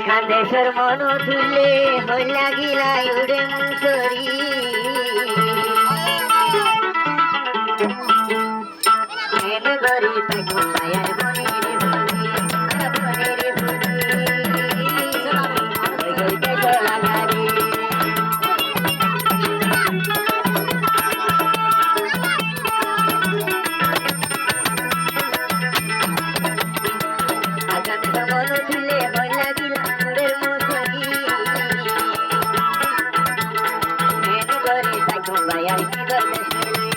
খান্দেশ্বর মন তুলে হই লাগিলা উড়ে মুসরি হেনে গরি তাই ঘুমায়ার মনে রে ভুলি মনে রে ভুলি গইতে চলা গাড়ি খান্দেশ্বর মন তুলে হই লাগিলা উড়ে মুসরি হেনে গরি তাই ঘুমায়ার কি করতে শুনি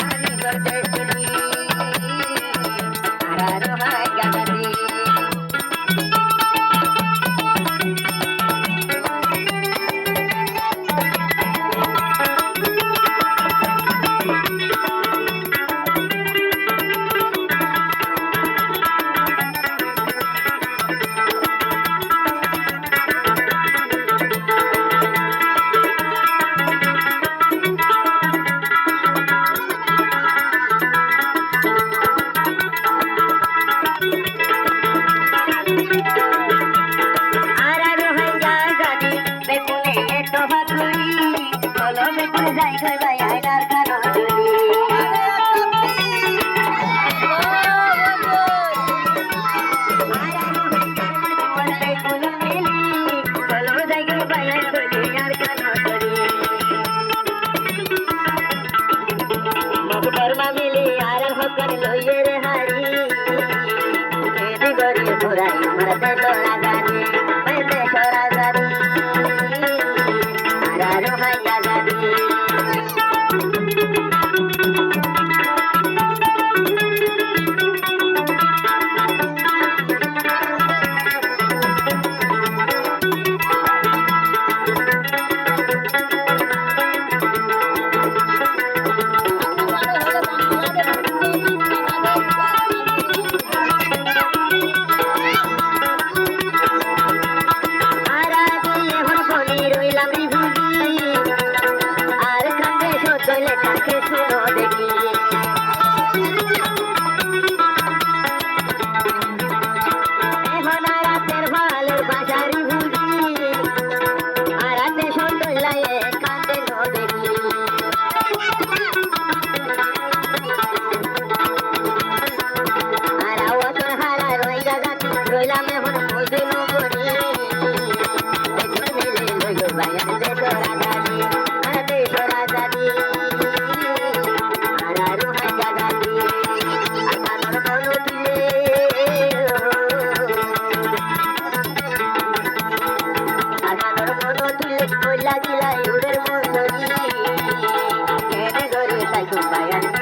আমি করতে শুনি লাগিলা উড়ের মন ধরি কেনে গরে তাই ঘুমায়